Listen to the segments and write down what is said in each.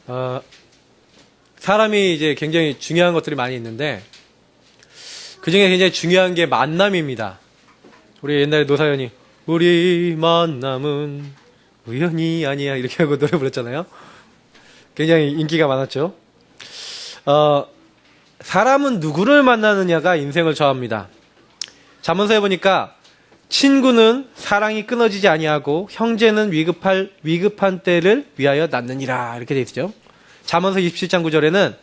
어, 사람이 이제 굉장히 중요한 것들이 많이 있는데, 그 중에 굉장히 중요한 게 만남입니다. 우리 옛날에 노사연이, 우리 만남은 우연이 아니야. 이렇게 하고 노래 불렀잖아요. 굉장히 인기가 많았죠. 사람은 누구를 만나느냐가 인생을 정합니다. 잠언서에 보니까, 친구는 사랑이 끊어지지 아니하고 형제는 위급한 때를 위하여 낳느니라 이렇게 돼 있죠. 잠언서 27장 9절에는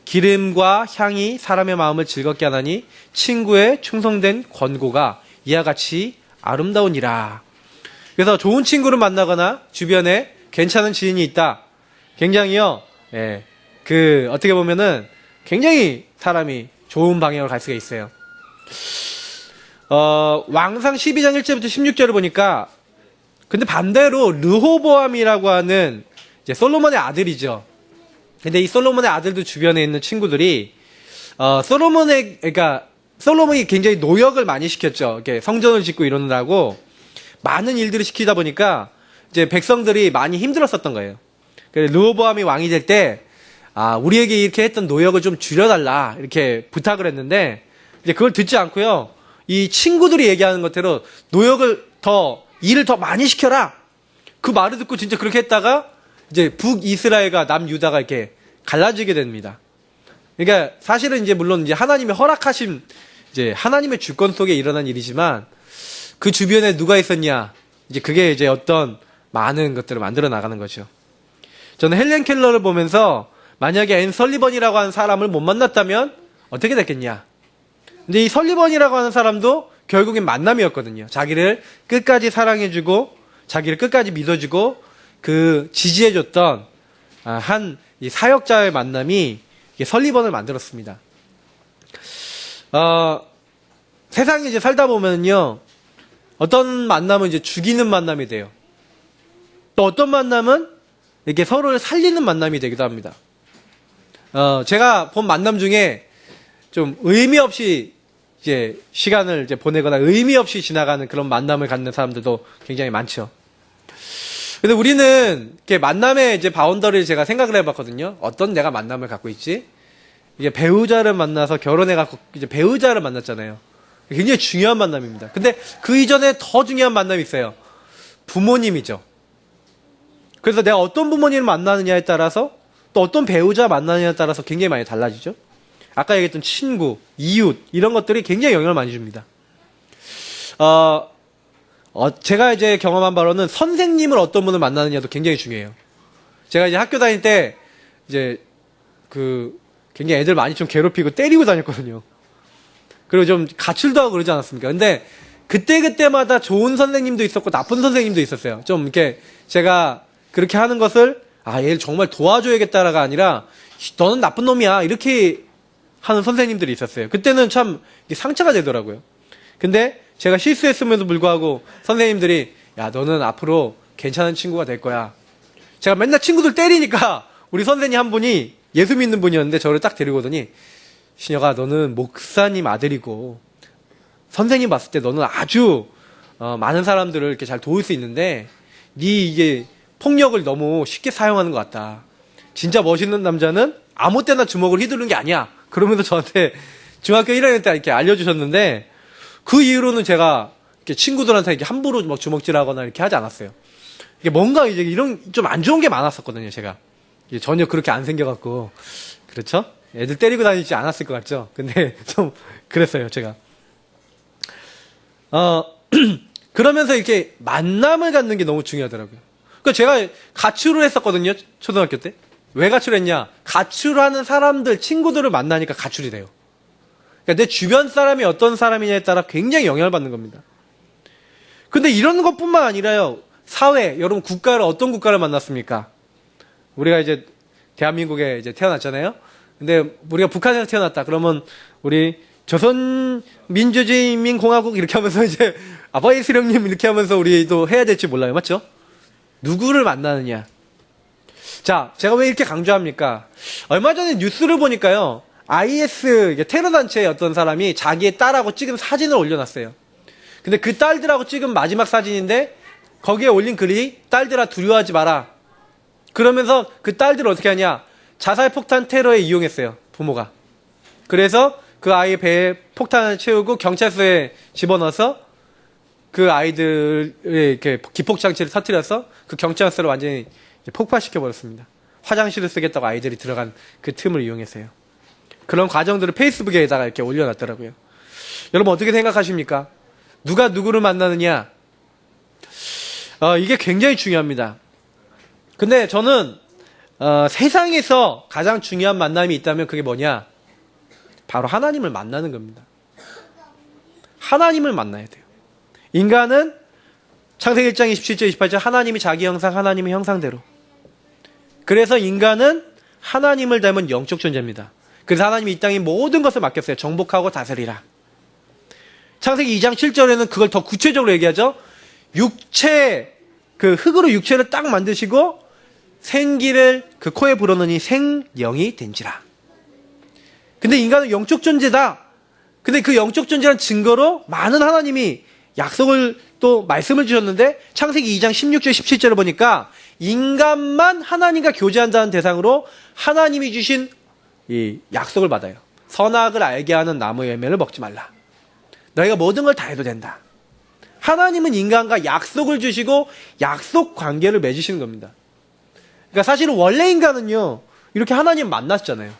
기름과 향이 사람의 마음을 즐겁게 하나니 친구의 충성된 권고가 이와 같이 아름다우니라. 그래서 좋은 친구를 만나거나 주변에 괜찮은 지인이 있다. 굉장히요. 어떻게 보면은 굉장히 사람이 좋은 방향으로 갈 수가 있어요. 왕상 12장 1절부터 16절을 보니까, 근데 반대로 르호보암이라고 하는 이제 솔로몬의 아들이죠. 근데 이 솔로몬의 아들도 주변에 있는 친구들이 솔로몬이 굉장히 노역을 많이 시켰죠. 이렇게 성전을 짓고 이러느라고 많은 일들을 시키다 보니까 이제 백성들이 많이 힘들었었던 거예요. 그래서 르호보암이 왕이 될 때 우리에게 이렇게 했던 노역을 좀 줄여달라 이렇게 부탁을 했는데, 이제 그걸 듣지 않고요. 이 친구들이 얘기하는 것대로 일을 더 많이 시켜라. 그 말을 듣고 진짜 그렇게 했다가 이제 북이스라엘과 남유다가 이렇게 갈라지게 됩니다. 그러니까 사실은 이제 물론 이제 하나님의 허락하신 이제 하나님의 주권 속에 일어난 일이지만, 그 주변에 누가 있었냐? 이제 그게 이제 어떤 많은 것들을 만들어 나가는 거죠. 저는 헬렌 켈러를 보면서 만약에 앤 설리번이라고 하는 사람을 못 만났다면 어떻게 됐겠냐? 근데 이 설리번이라고 하는 사람도 결국엔 만남이었거든요. 자기를 끝까지 사랑해주고, 자기를 끝까지 믿어주고, 지지해줬던, 이 사역자의 만남이 설리번을 만들었습니다. 세상에 이제 살다 보면요. 어떤 만남은 이제 죽이는 만남이 돼요. 또 어떤 만남은 이렇게 서로를 살리는 만남이 되기도 합니다. 제가 본 만남 중에 좀 의미 없이 이제 시간을 이제 보내거나 의미 없이 지나가는 그런 만남을 갖는 사람들도 굉장히 많죠. 근데 우리는 이렇게 만남의 이제 바운더리를 제가 생각을 해봤거든요. 어떤 내가 만남을 갖고 있지? 이게 배우자를 만나서 결혼해갖고 이제 배우자를 만났잖아요. 굉장히 중요한 만남입니다. 근데 그 이전에 더 중요한 만남이 있어요. 부모님이죠. 그래서 내가 어떤 부모님을 만나느냐에 따라서 또 어떤 배우자 만나느냐에 따라서 굉장히 많이 달라지죠. 아까 얘기했던 친구, 이웃 이런 것들이 굉장히 영향을 많이 줍니다. 제가 이제 경험한 바로는 선생님을 어떤 분을 만나느냐도 굉장히 중요해요. 제가 이제 학교 다닐 때 이제 굉장히 애들 많이 좀 괴롭히고 때리고 다녔거든요. 그리고 좀 가출도 하고 그러지 않았습니까? 근데 그때마다 좋은 선생님도 있었고 나쁜 선생님도 있었어요. 좀 이렇게 제가 그렇게 하는 것을 얘를 정말 도와줘야겠다가 아니라 너는 나쁜 놈이야 이렇게 하는 선생님들이 있었어요. 그때는 참 상처가 되더라고요. 근데 제가 실수했음에도 불구하고 선생님들이 너는 앞으로 괜찮은 친구가 될 거야. 제가 맨날 친구들 때리니까 우리 선생님 한 분이 예수 믿는 분이었는데 저를 딱 데리고 오더니, 신혁아 너는 목사님 아들이고 선생님 봤을 때 너는 아주 많은 사람들을 이렇게 잘 도울 수 있는데 이게 폭력을 너무 쉽게 사용하는 것 같다. 진짜 멋있는 남자는 아무 때나 주먹을 휘두르는 게 아니야. 그러면서 저한테 중학교 1학년 때 이렇게 알려주셨는데, 그 이후로는 제가 이렇게 친구들한테 이렇게 함부로 막 주먹질하거나 이렇게 하지 않았어요. 이게 뭔가 이제 이런 좀 안 좋은 게 많았었거든요, 제가. 전혀 그렇게 안 생겨갖고. 그렇죠? 애들 때리고 다니지 않았을 것 같죠? 근데 좀 그랬어요, 제가. 그러면서 이렇게 만남을 갖는 게 너무 중요하더라고요. 그러니까 제가 가출을 했었거든요, 초등학교 때. 왜 가출했냐? 가출하는 사람들, 친구들을 만나니까 가출이 돼요. 그러니까 내 주변 사람이 어떤 사람이냐에 따라 굉장히 영향을 받는 겁니다. 근데 이런 것뿐만 아니라요, 사회, 여러분 국가를 어떤 국가를 만났습니까? 우리가 이제 대한민국에 이제 태어났잖아요. 근데 우리가 북한에서 태어났다. 그러면 우리 조선민주주의인민공화국 이렇게 하면서 이제 아바이 수령님 이렇게 하면서 우리도 해야 될지 몰라요. 맞죠? 누구를 만나느냐. 자, 제가 왜 이렇게 강조합니까? 얼마 전에 뉴스를 보니까요, IS 테러 단체의 어떤 사람이 자기의 딸하고 찍은 사진을 올려놨어요. 근데 그 딸들하고 찍은 마지막 사진인데 거기에 올린 글이 딸들아 두려워하지 마라. 그러면서 그 딸들을 어떻게 하냐? 자살폭탄 테러에 이용했어요. 부모가. 그래서 그 아이의 배에 폭탄을 채우고 경찰서에 집어넣어서 그 아이들의 이렇게 기폭장치를 터뜨려서 그 경찰서를 완전히 폭파시켜버렸습니다. 화장실을 쓰겠다고 아이들이 들어간 그 틈을 이용해서요. 그런 과정들을 페이스북에다가 이렇게 올려놨더라고요. 여러분 어떻게 생각하십니까? 누가 누구를 만나느냐? 이게 굉장히 중요합니다. 근데 저는 세상에서 가장 중요한 만남이 있다면 그게 뭐냐? 바로 하나님을 만나는 겁니다. 하나님을 만나야 돼요. 인간은 창세기 1장 27절 28절 하나님이 자기 형상 하나님의 형상대로. 그래서 인간은 하나님을 닮은 영적 존재입니다. 그래서 하나님이 이 땅에 모든 것을 맡겼어요. 정복하고 다스리라. 창세기 2장 7절에는 그걸 더 구체적으로 얘기하죠. 육체, 그 흙으로 육체를 딱 만드시고 생기를 그 코에 불어넣으니 생령이 된지라. 근데 인간은 영적 존재다. 근데 그 영적 존재란 증거로 많은 하나님이 약속을 또 말씀을 주셨는데 창세기 2장 16절 17절을 보니까 인간만 하나님과 교제한다는 대상으로 하나님이 주신 이 약속을 받아요. 선악을 알게 하는 나무 열매를 먹지 말라. 너희가 모든 걸 다 해도 된다. 하나님은 인간과 약속을 주시고 약속 관계를 맺으시는 겁니다. 그러니까 사실은 원래 인간은요 이렇게 하나님 만났잖아요.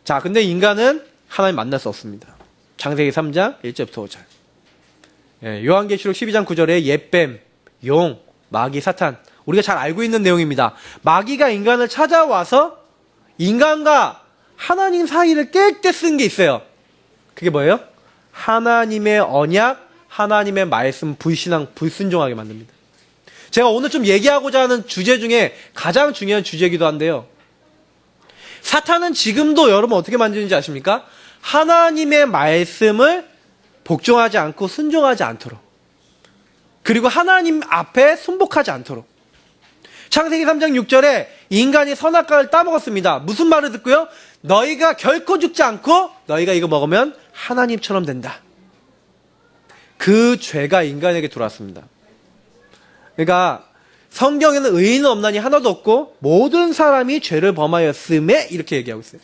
자, 근데 인간은 하나님 만날 수 없습니다. 창세기 3장 1절부터 5절. 요한계시록 12장 9절에 옛뱀, 용, 마귀, 사탄. 우리가 잘 알고 있는 내용입니다. 마귀가 인간을 찾아와서 인간과 하나님 사이를 깰 때 쓴 게 있어요. 그게 뭐예요? 하나님의 언약, 하나님의 말씀 불신앙, 불순종하게 만듭니다. 제가 오늘 좀 얘기하고자 하는 주제 중에 가장 중요한 주제이기도 한데요. 사탄은 지금도 여러분 어떻게 만드는지 아십니까? 하나님의 말씀을 복종하지 않고 순종하지 않도록, 그리고 하나님 앞에 순복하지 않도록. 창세기 3장 6절에 인간이 선악과를 따먹었습니다. 무슨 말을 듣고요? 너희가 결코 죽지 않고 너희가 이거 먹으면 하나님처럼 된다. 그 죄가 인간에게 들어왔습니다. 그러니까 성경에는 의인은 없나니 하나도 없고 모든 사람이 죄를 범하였음에 이렇게 얘기하고 있어요.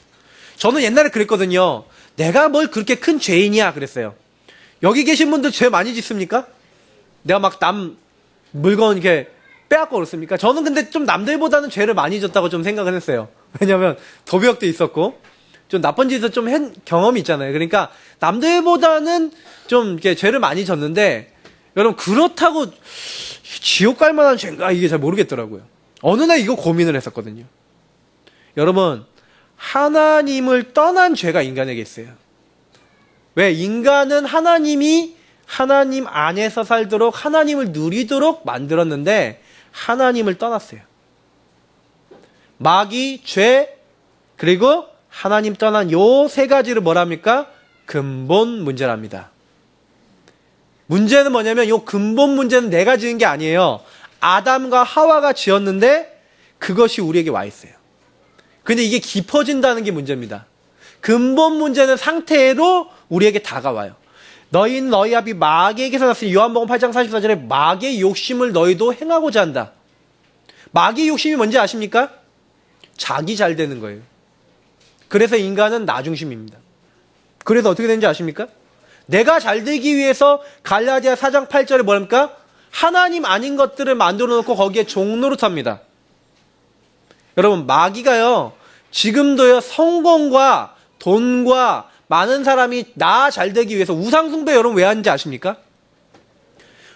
저는 옛날에 그랬거든요. 내가 뭘 그렇게 큰 죄인이야 그랬어요. 여기 계신 분들 죄 많이 짓습니까? 내가 막 남 물건 이렇게 빼앗고 그렇습니까? 저는 근데 좀 남들보다는 죄를 많이 졌다고 좀 생각을 했어요. 왜냐면 도벽도 있었고 좀 나쁜 짓을 좀 경험이 있잖아요. 그러니까 남들보다는 좀 이렇게 죄를 많이 졌는데 여러분 그렇다고 지옥 갈 만한 죄인가 이게 잘 모르겠더라고요. 어느 날 이거 고민을 했었거든요. 여러분 하나님을 떠난 죄가 인간에게 있어요. 왜? 인간은 하나님이 하나님 안에서 살도록 하나님을 누리도록 만들었는데 하나님을 떠났어요. 마귀, 죄, 그리고 하나님 떠난 요 세 가지를 뭐랍니까? 근본 문제랍니다. 문제는 뭐냐면 요 근본 문제는 내가 지은 게 아니에요. 아담과 하와가 지었는데 그것이 우리에게 와 있어요. 근데 이게 깊어진다는 게 문제입니다. 근본 문제는 상태로 우리에게 다가와요. 너희는 너희 아비 마귀에게서 났으니 요한복음 8장 44절에 마귀의 욕심을 너희도 행하고자 한다. 마귀의 욕심이 뭔지 아십니까? 자기 잘 되는 거예요. 그래서 인간은 나 중심입니다. 그래서 어떻게 되는지 아십니까? 내가 잘 되기 위해서 갈라디아 4장 8절에 뭐랍니까? 하나님 아닌 것들을 만들어 놓고 거기에 종노릇합니다. 여러분 마귀가요 지금도요 성공과 돈과 많은 사람이 나 잘 되기 위해서 우상숭배 여러분 왜 하는지 아십니까?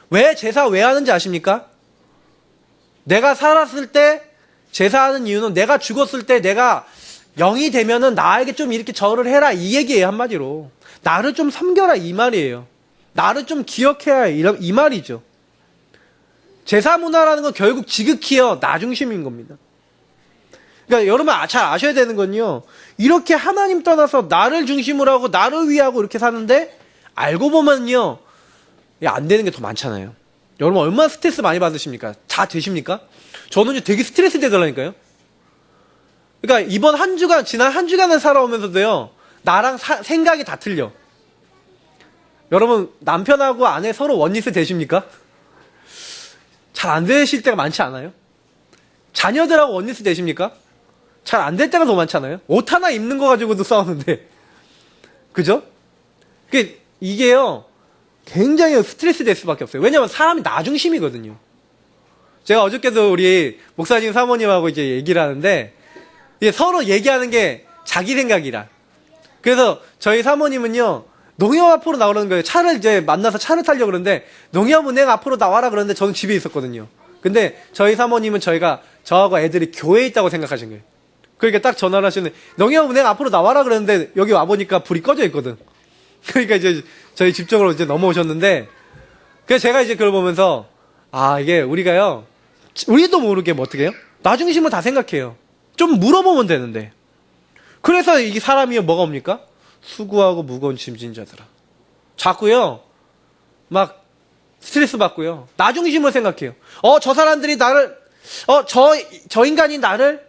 왜 제사 왜 하는지 아십니까? 내가 살았을 때 제사하는 이유는 내가 죽었을 때 내가 영이 되면은 나에게 좀 이렇게 절을 해라 이 얘기예요. 한마디로 나를 좀 섬겨라 이 말이에요. 나를 좀 기억해야 이 말이죠. 제사 문화라는 건 결국 지극히요 나 중심인 겁니다. 그러니까 여러분 잘 아셔야 되는 건요. 이렇게 하나님 떠나서 나를 중심으로 하고 나를 위하고 이렇게 사는데 알고 보면요. 안 되는 게 더 많잖아요. 여러분 얼마나 스트레스 많이 받으십니까? 다 되십니까? 저는 이제 되게 스트레스 되더라니까요. 그러니까 이번 한 주간 지난 한 주간을 살아오면서도요. 나랑 생각이 다 틀려. 여러분 남편하고 아내 서로 원리스 되십니까? 잘 안 되실 때가 많지 않아요? 자녀들하고 원리스 되십니까? 잘 안 될 때가 더 많잖아요. 옷 하나 입는 거 가지고도 싸우는데. 그죠? 이게요, 굉장히 스트레스 될 수밖에 없어요. 왜냐면 사람이 나 중심이거든요. 제가 어저께도 우리 목사님 사모님하고 이제 얘기를 하는데, 이게 서로 얘기하는 게 자기 생각이라. 그래서 저희 사모님은요, 농협 앞으로 나오라는 거예요. 차를 이제 만나서 차를 타려고 그러는데, 농협 은행 앞으로 나와라 그러는데 저는 집에 있었거든요. 근데 저희 사모님은 저하고 애들이 교회에 있다고 생각하신 거예요. 그러니까 딱 전화를 하시는데, 농협 은행 앞으로 나와라 그러는데, 여기 와보니까 불이 꺼져 있거든. 그러니까 이제 저희 집 쪽으로 이제 넘어오셨는데, 그래서 제가 이제 그걸 보면서, 아, 이게 우리가요, 우리도 모르게 뭐 어떻게 해요? 나 중심을 다 생각해요. 좀 물어보면 되는데. 그래서 이게 사람이 뭐가 옵니까? 수고하고 무거운 짐진 자들아. 자꾸요, 막 스트레스 받고요. 나 중심으로 생각해요. 저 사람들이 나를, 저 인간이 나를,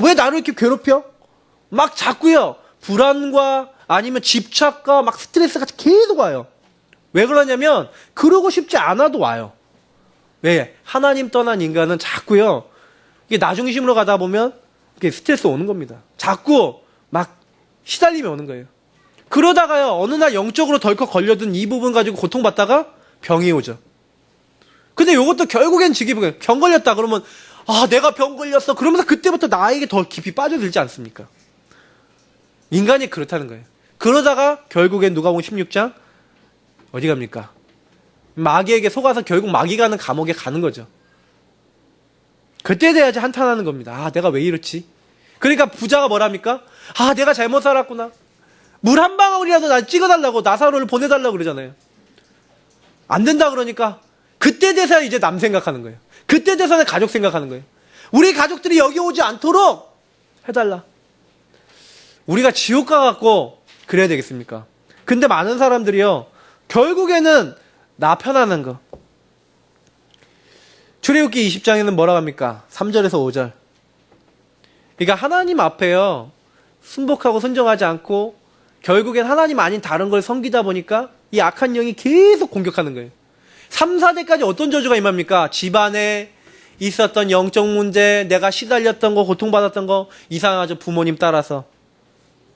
왜 나를 이렇게 괴롭혀? 막 자꾸요, 불안과 아니면 집착과 막 스트레스가 계속 와요. 왜 그러냐면, 그러고 싶지 않아도 와요. 왜? 하나님 떠난 인간은 자꾸요, 이게 나 중심으로 가다 보면, 이게 스트레스 오는 겁니다. 자꾸 막 시달림이 오는 거예요. 그러다가요, 어느 날 영적으로 덜컥 걸려든 이 부분 가지고 고통받다가 병이 오죠. 근데 이것도 결국엔 병 걸렸다 그러면, 내가 병 걸렸어. 그러면서 그때부터 나에게 더 깊이 빠져들지 않습니까? 인간이 그렇다는 거예요. 그러다가 결국엔 누가복음 16장 어디 갑니까? 마귀에게 속아서 결국 마귀가 하는 감옥에 가는 거죠. 그때 돼야지 한탄하는 겁니다. 내가 왜 이렇지? 그러니까 부자가 뭐랍니까? 내가 잘못 살았구나. 물 한 방울이라도 나 찍어달라고, 나사로를 보내달라고 그러잖아요. 안 된다 그러니까 그때 돼서야 이제 남 생각하는 거예요. 그때 돼서는 가족 생각하는 거예요. 우리 가족들이 여기 오지 않도록 해달라. 우리가 지옥 가갖고 그래야 되겠습니까? 근데 많은 사람들이요, 결국에는 나 편안한 거. 출애굽기 20장에는 뭐라고 합니까? 3절에서 5절. 그러니까 하나님 앞에요, 순복하고 순종하지 않고 결국엔 하나님 아닌 다른 걸 섬기다 보니까 이 악한 영이 계속 공격하는 거예요. 3, 4대까지 어떤 저주가 임합니까? 집안에 있었던 영적 문제, 내가 시달렸던 거, 고통받았던 거, 이상하죠. 부모님 따라서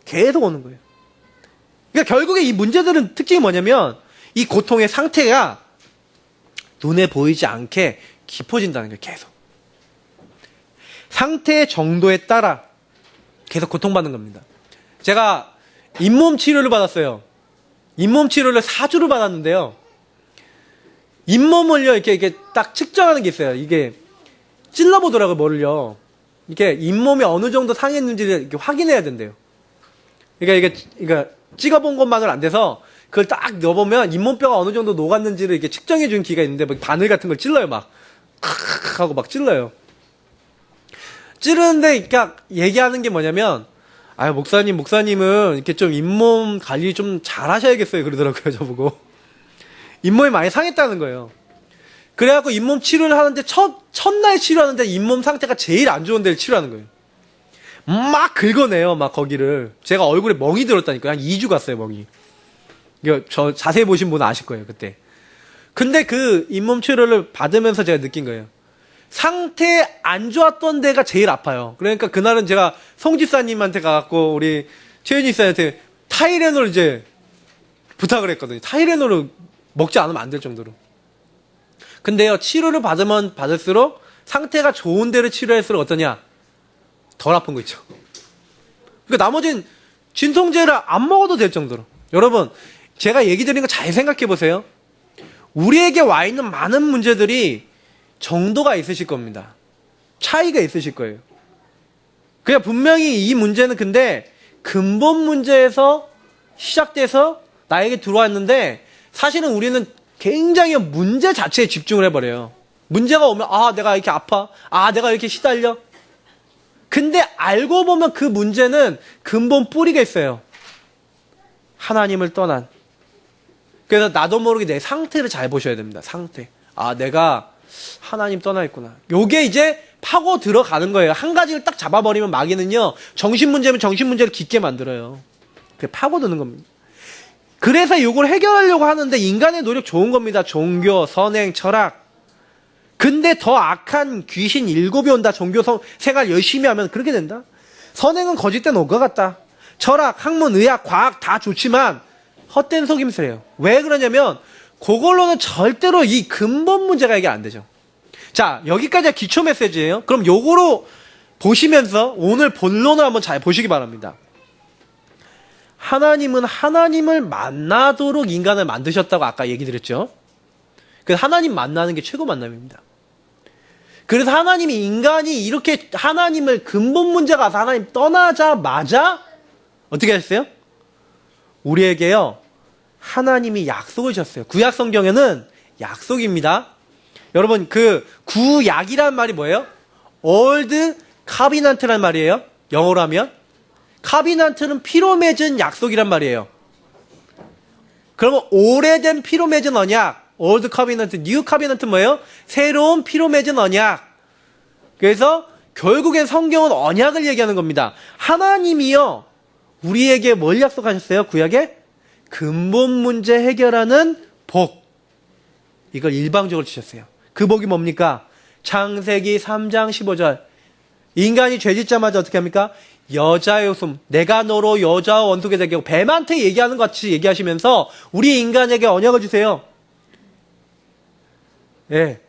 계속 오는 거예요. 그러니까 결국에 이 문제들은 특징이 뭐냐면, 이 고통의 상태가 눈에 보이지 않게 깊어진다는 거예요. 계속 상태의 정도에 따라 계속 고통받는 겁니다. 제가 잇몸 치료를 받았어요. 잇몸 치료를 4주를 받았는데요, 잇몸을요 이렇게 딱 측정하는 게 있어요. 이게 찔러보더라고요. 뭐를요, 이게 잇몸이 어느 정도 상했는지를 이렇게 확인해야 된대요. 그러니까 이게 찍어본 것만으로 안 돼서 그걸 딱 넣어보면 잇몸뼈가 어느 정도 녹았는지를 이렇게 측정해주는 기가 있는데, 뭐 바늘 같은 걸 찔러요. 막 하고 막 찔러요. 찌르는데, 그러니까 얘기하는 게 뭐냐면, 목사님은 이렇게 좀 잇몸 관리 좀 잘 하셔야겠어요. 그러더라고요, 저보고. 잇몸이 많이 상했다는 거예요. 그래갖고 잇몸 치료를 하는데, 첫날 치료하는데 잇몸 상태가 제일 안 좋은 데를 치료하는 거예요. 막 긁어내요, 막 거기를. 제가 얼굴에 멍이 들었다니까요. 한 2주 갔어요, 멍이. 이거 저 자세히 보신 분은 아실 거예요, 그때. 근데 그 잇몸 치료를 받으면서 제가 느낀 거예요. 상태 안 좋았던 데가 제일 아파요. 그러니까 그날은 제가 송집사님한테 가갖고 우리 최윤희 씨한테 타이레놀 이제 부탁을 했거든요. 타이레놀을 먹지 않으면 안 될 정도로. 근데요, 치료를 받으면 받을수록 상태가 좋은 데를 치료할수록 어떠냐? 덜 아픈 거 있죠. 그러니까 나머지는 진통제를 안 먹어도 될 정도로. 여러분, 제가 얘기 드린 거 잘 생각해 보세요. 우리에게 와 있는 많은 문제들이 정도가 있으실 겁니다. 차이가 있으실 거예요. 그냥 분명히 이 문제는 근데 근본 문제에서 시작돼서 나에게 들어왔는데, 사실은 우리는 굉장히 문제 자체에 집중을 해버려요. 문제가 오면 내가 이렇게 아파, 내가 이렇게 시달려. 근데 알고 보면 그 문제는 근본 뿌리가 있어요. 하나님을 떠난. 그래서 나도 모르게 내 상태를 잘 보셔야 됩니다. 상태. 내가 하나님 떠나 있구나. 요게 이제 파고 들어가는 거예요. 한 가지를 딱 잡아버리면 마귀는요, 정신 문제면 정신 문제를 깊게 만들어요. 그게 파고드는 겁니다. 그래서 요걸 해결하려고 하는데 인간의 노력 좋은 겁니다. 종교, 선행, 철학. 근데 더 악한 귀신 7이 온다. 종교 생활 열심히 하면 그렇게 된다. 선행은 거짓된 옷과 같다. 철학, 학문, 의학, 과학 다 좋지만 헛된 속임수래요. 왜 그러냐면 그걸로는 절대로 이 근본 문제가 해결 안 되죠. 자, 여기까지가 기초 메시지예요. 그럼 요거로 보시면서 오늘 본론을 한번 잘 보시기 바랍니다. 하나님은 하나님을 만나도록 인간을 만드셨다고 아까 얘기 드렸죠. 그래서 하나님 만나는 게 최고 만남입니다. 그래서 하나님이 인간이 이렇게 하나님을 근본 문제가 와서 하나님 떠나자마자 어떻게 하셨어요? 우리에게요 하나님이 약속을 주셨어요. 구약 성경에는 약속입니다. 여러분 그 구약이란 말이 뭐예요? Old Covenant란 말이에요. 영어로 하면 카비넌트는 피로 맺은 약속이란 말이에요. 그러면 오래된 피로 맺은 언약, Old Covenant, New Covenant 뭐예요? 새로운 피로 맺은 언약. 그래서 결국엔 성경은 언약을 얘기하는 겁니다. 하나님이요 우리에게 뭘 약속하셨어요? 구약에? 근본 문제 해결하는 복. 이걸 일방적으로 주셨어요. 그 복이 뭡니까? 창세기 3장 15절. 인간이 죄짓자마자 어떻게 합니까? 여자의 웃음, 내가 너로 여자와 원수가 되게 하고 뱀한테 얘기하는 것 같이 얘기하시면서 우리 인간에게 언약을 주세요. 예,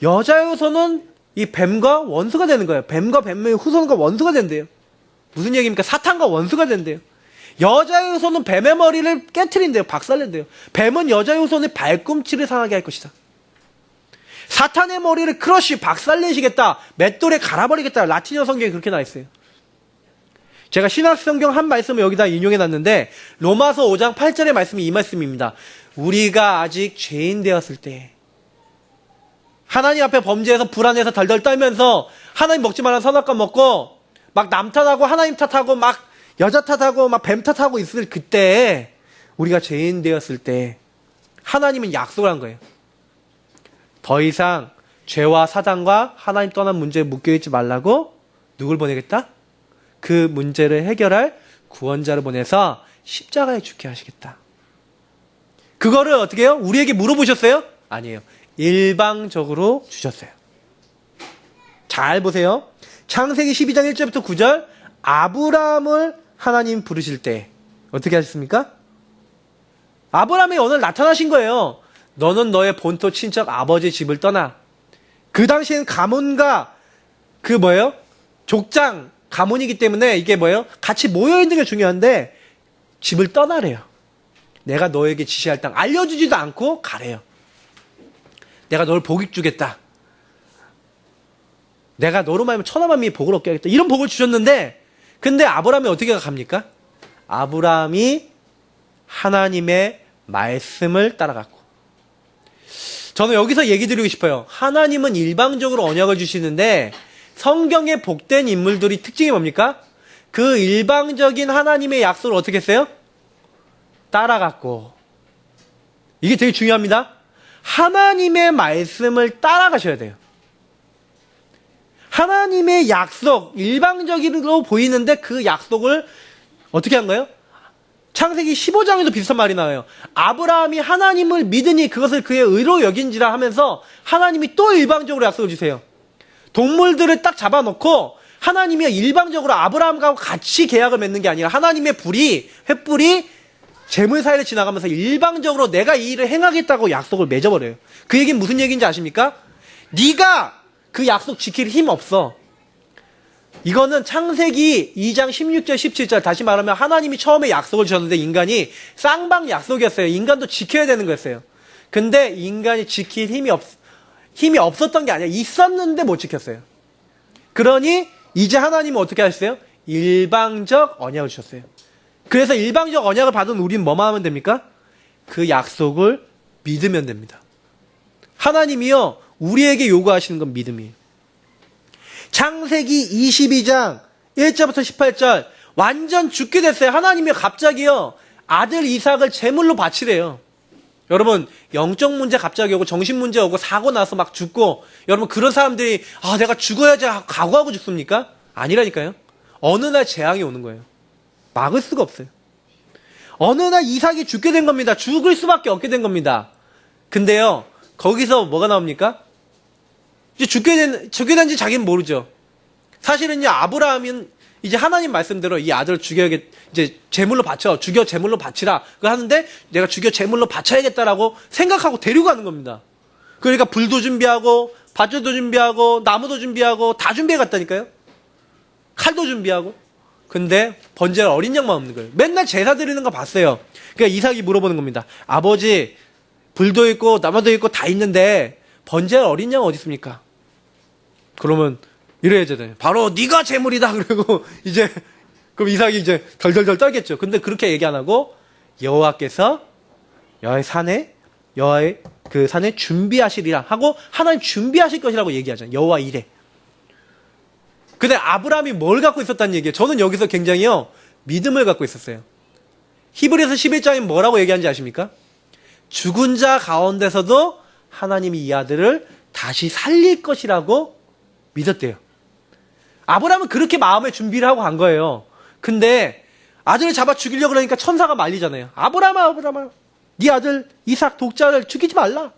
여자의 후손은 이 뱀과 원수가 되는 거예요. 뱀과 뱀의 후손과 원수가 된대요. 무슨 얘기입니까? 사탄과 원수가 된대요. 여자의 후손은 뱀의 머리를 깨트린대요. 박살낸대요. 뱀은 여자의 후손의 발꿈치를 상하게 할 것이다. 사탄의 머리를 크러쉬 박살내시겠다. 맷돌에 갈아버리겠다. 라틴어 성경에 그렇게 나와 있어요. 제가 신약 성경 한 말씀을 여기다 인용해 놨는데 로마서 5장 8절의 말씀이 이 말씀입니다. 우리가 아직 죄인 되었을 때 하나님 앞에 범죄해서 불안해서 덜덜 떨면서 하나님 먹지 말라는 선악과 먹고 막 남 탓하고 하나님 탓하고 막 여자 탓하고 막 뱀 탓하고 있을 그때 우리가 죄인 되었을 때 하나님은 약속을 한 거예요. 더 이상 죄와 사단과 하나님 떠난 문제에 묶여있지 말라고 누굴 보내겠다? 그 문제를 해결할 구원자를 보내서 십자가에 죽게 하시겠다. 그거를 어떻게 해요? 우리에게 물어보셨어요? 아니에요. 일방적으로 주셨어요. 잘 보세요. 창세기 12장 1절부터 9절 아브라함을 하나님 부르실 때 어떻게 하셨습니까? 아브라함이 오늘 나타나신 거예요. 너는 너의 본토 친척 아버지 집을 떠나. 그 당시에는 가문과 그 뭐예요? 족장 가문이기 때문에 이게 뭐예요? 같이 모여있는 게 중요한데 집을 떠나래요. 내가 너에게 지시할 땅 알려주지도 않고 가래요. 내가 너를 복이 주겠다. 내가 너로 말하면 천하만민이 복을 얻게 하겠다. 이런 복을 주셨는데 근데 아브라함이 어떻게 갑니까? 아브라함이 하나님의 말씀을 따라갔고 저는 여기서 얘기 드리고 싶어요. 하나님은 일방적으로 언약을 주시는데 성경에 복된 인물들이 특징이 뭡니까? 그 일방적인 하나님의 약속을 어떻게 했어요? 따라갔고 이게 되게 중요합니다. 하나님의 말씀을 따라가셔야 돼요. 하나님의 약속, 일방적으로 보이는데 그 약속을 어떻게 한 거예요? 창세기 15장에도 비슷한 말이 나와요. 아브라함이 하나님을 믿으니 그것을 그의 의로 여긴지라 하면서 하나님이 또 일방적으로 약속을 주세요. 동물들을 딱 잡아놓고 하나님이 일방적으로 아브라함과 같이 계약을 맺는 게 아니라 하나님의 불이, 횃불이 재물 사이를 지나가면서 일방적으로 내가 이 일을 행하겠다고 약속을 맺어버려요. 그 얘기는 무슨 얘기인지 아십니까? 네가 그 약속 지킬 힘 없어. 이거는 창세기 2장 16절 17절 다시 말하면 하나님이 처음에 약속을 주셨는데 인간이 쌍방 약속이었어요. 인간도 지켜야 되는 거였어요. 근데 인간이 지킬 힘이 없었던 게 아니라 있었는데 못 지켰어요. 그러니 이제 하나님은 어떻게 하셨어요? 일방적 언약을 주셨어요. 그래서 일방적 언약을 받은 우리는 뭐만 하면 됩니까? 그 약속을 믿으면 됩니다. 하나님이요 우리에게 요구하시는 건 믿음이에요. 창세기 22장 1절부터 18절 완전 죽게 됐어요. 하나님이 갑자기요 아들 이삭을 제물로 바치래요. 여러분 영적 문제 갑자기 오고 정신 문제 오고 사고 나서 막 죽고 여러분 그런 사람들이 내가 죽어야지 각오하고 죽습니까? 아니라니까요. 어느 날 재앙이 오는 거예요. 막을 수가 없어요. 어느 날 이삭이 죽게 된 겁니다. 죽을 수밖에 없게 된 겁니다. 근데요 거기서 뭐가 나옵니까? 이제 죽게 된지 자기는 모르죠. 사실은요, 아브라함은 이제 하나님 말씀대로 이 아들을 이제 제물로 죽여 제물로 바치라. 그거 하는데 내가 죽여 제물로 바쳐야겠다라고 생각하고 데리고 가는 겁니다. 그러니까 불도 준비하고, 밧줄도 준비하고, 나무도 준비하고, 다 준비해 갔다니까요. 칼도 준비하고. 근데 번제할 어린 양만 없는 거예요. 맨날 제사 드리는 거 봤어요. 그러니까 이삭이 물어보는 겁니다. 아버지, 불도 있고, 나무도 있고, 다 있는데, 번제할 어린 양 어디 있습니까? 그러면, 이래야 되잖아요. 바로 네가 제물이다. 그리고 이제 그럼 이삭이 이제 덜덜덜 떨겠죠. 근데 그렇게 얘기 안 하고 여호와께서 여호와의 그 산에 준비하시리라 하고 하나님 준비하실 것이라고 얘기하잖아요. 여호와 이래. 근데 아브라함이 뭘 갖고 있었다는 얘기예요. 저는 여기서 굉장히요 믿음을 갖고 있었어요. 히브리서 11장에 뭐라고 얘기하는지 아십니까? 죽은 자 가운데서도 하나님이 이 아들을 다시 살릴 것이라고 믿었대요. 아브라함은 그렇게 마음의 준비를 하고 간 거예요. 근데 아들을 잡아 죽이려고 그러니까 천사가 말리잖아요. 아브라함아, 네 아들 이삭 독자를 죽이지 말라.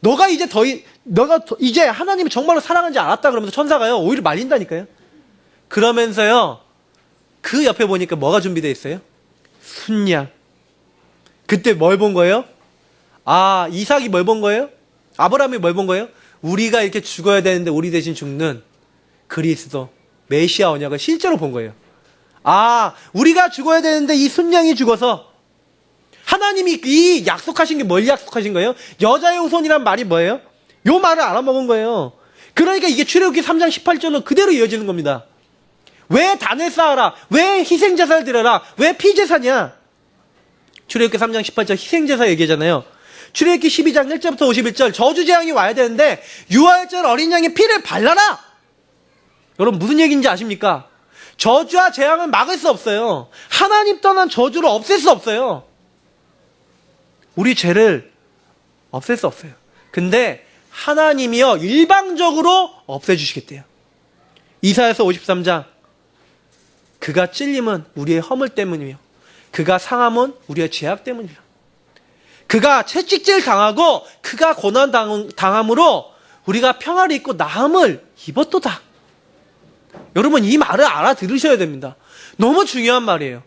너가 이제 하나님이 정말로 사랑하는지 알았다 그러면서 천사가요 오히려 말린다니까요. 그러면서요 그 옆에 보니까 뭐가 준비되어 있어요? 순양. 그때 뭘 본 거예요? 이삭이 뭘 본 거예요? 아브라함이 뭘 본 거예요? 우리가 이렇게 죽어야 되는데 우리 대신 죽는 그리스도 메시아 언약을 실제로 본 거예요. 우리가 죽어야 되는데 이 순양이 죽어서 하나님이 이 약속하신 게 뭘 약속하신 거예요? 여자의 후손이란 말이 뭐예요? 요 말을 알아먹은 거예요. 그러니까 이게 출애굽기 3장 18절로 그대로 이어지는 겁니다. 왜 단을 쌓아라? 왜 희생제사를 드려라? 왜 피제사냐? 출애굽기 3장 18절 희생제사 얘기잖아요. 출애굽기 12장 1절부터 51절 저주재앙이 와야 되는데 유월절 어린 양의 피를 발라라. 여러분 무슨 얘기인지 아십니까? 저주와 재앙을 막을 수 없어요. 하나님 떠난 저주를 없앨 수 없어요. 우리 죄를 없앨 수 없어요. 근데 하나님이요 일방적으로 없애주시겠대요. 이사야서 53장 그가 찔림은 우리의 허물 때문이며 그가 상함은 우리의 죄악 때문이며 그가 채찍질 당하고 그가 고난 당함으로 우리가 평화를 입고 나음을 입었도다. 여러분 이 말을 알아들으셔야 됩니다. 너무 중요한 말이에요.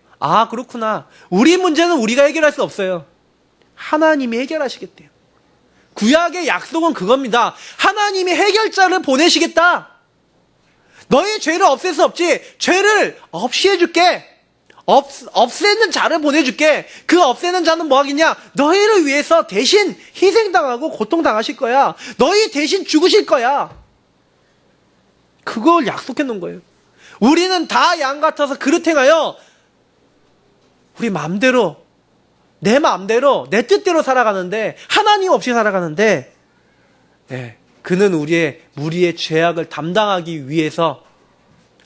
그렇구나. 우리 문제는 우리가 해결할 수 없어요. 하나님이 해결하시겠대요. 구약의 약속은 그겁니다. 하나님이 해결자를 보내시겠다. 너의 죄를 없앨 수 없지. 죄를 없이 해줄게. 없애는 자를 보내줄게. 그 없애는 자는 뭐 하겠냐? 너희를 위해서 대신 희생당하고 고통당하실 거야. 너희 대신 죽으실 거야. 그걸 약속해 놓은 거예요. 우리는 다 양 같아서 그릇 행하여 우리 마음대로 내 마음대로 내 뜻대로 살아가는데 하나님 없이 살아가는데 그는 우리의 죄악을 담당하기 위해서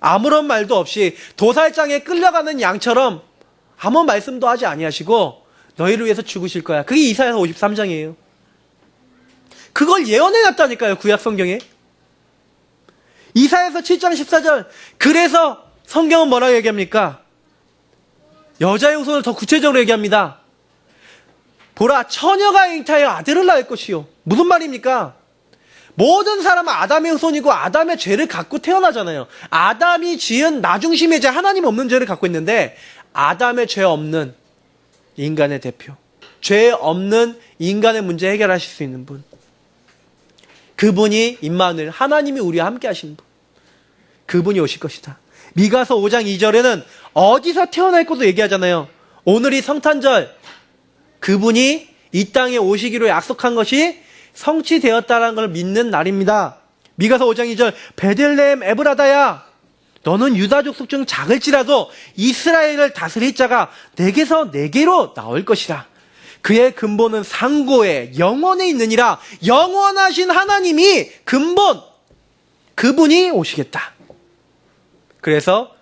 아무런 말도 없이 도살장에 끌려가는 양처럼 아무 말씀도 하지 아니하시고 너희를 위해서 죽으실 거야. 그게 이사야서 53장이에요. 그걸 예언해 놨다니까요. 구약 성경에. 이사야서 7장 14절. 그래서 성경은 뭐라고 얘기합니까? 여자의 후손을 더 구체적으로 얘기합니다. 보라 처녀가 잉타하여 아들을 낳을 것이요. 무슨 말입니까? 모든 사람은 아담의 후손이고 아담의 죄를 갖고 태어나잖아요. 아담이 지은 나중심의 죄, 하나님 없는 죄를 갖고 있는데 아담의 죄 없는 인간의 대표, 죄 없는 인간의 문제 해결하실 수 있는 분, 그분이 임마누엘, 하나님이 우리와 함께 하신 분, 그분이 오실 것이다. 미가서 5장 2절에는 어디서 태어날 것도 얘기하잖아요. 오늘이 성탄절, 그분이 이 땅에 오시기로 약속한 것이 성취되었다는 걸 믿는 날입니다. 미가서 5장 2절 베들레헴 에브라다야 너는 유다 족속 중 작을지라도 이스라엘을 다스릴 자가 내게서 내게로 나올 것이라. 그의 근본은 상고에 영원에 있느니라. 영원하신 하나님이 근본, 그분이 오시겠다. 그래서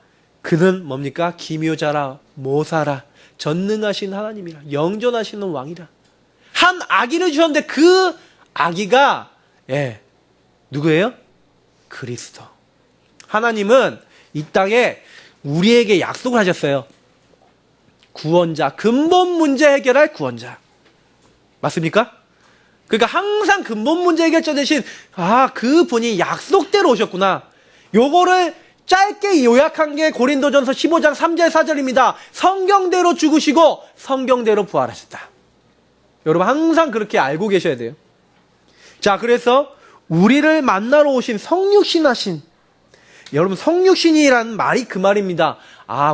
그는 뭡니까? 기묘자라 모사라 전능하신 하나님이라 영존하시는 왕이라. 한 아기를 주셨는데 그 아기가 누구예요? 그리스도. 하나님은 이 땅에 우리에게 약속을 하셨어요. 구원자, 근본 문제 해결할 구원자. 맞습니까? 그러니까 항상 근본 문제 해결자 대신 그분이 약속대로 오셨구나. 요거를 짧게 요약한 게 고린도전서 15장 3절 4절입니다. 성경대로 죽으시고 성경대로 부활하셨다. 여러분 항상 그렇게 알고 계셔야 돼요. 자, 그래서 우리를 만나러 오신 성육신 하신, 여러분 성육신이라는 말이 그 말입니다.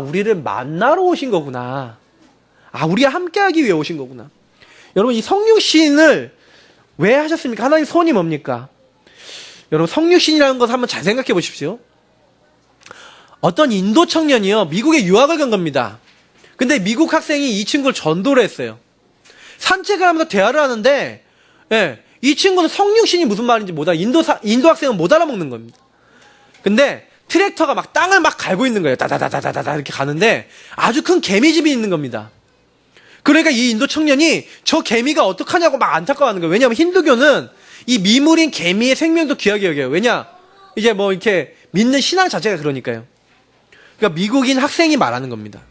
우리를 만나러 오신 거구나. 우리와 함께하기 위해 오신 거구나. 여러분 이 성육신을 왜 하셨습니까? 하나님 소원이 뭡니까? 여러분 성육신이라는 것을 한번 잘 생각해 보십시오. 어떤 인도 청년이요, 미국에 유학을 간 겁니다. 근데 미국 학생이 이 친구를 전도를 했어요. 산책을 하면서 대화를 하는데, 이 친구는 성육신이 무슨 말인지 못 알아. 인도 학생은 못 알아먹는 겁니다. 근데 트랙터가 막 땅을 막 갈고 있는 거예요. 다다다다다다 이렇게 가는데 아주 큰 개미집이 있는 겁니다. 그러니까 이 인도 청년이 저 개미가 어떡하냐고 막 안타까워하는 거예요. 왜냐하면 힌두교는 이 미물인 개미의 생명도 귀하게 여겨요. 왜냐? 이제 뭐 이렇게 믿는 신앙 자체가 그러니까요. 그러니까 미국인 학생이 말하는 겁니다.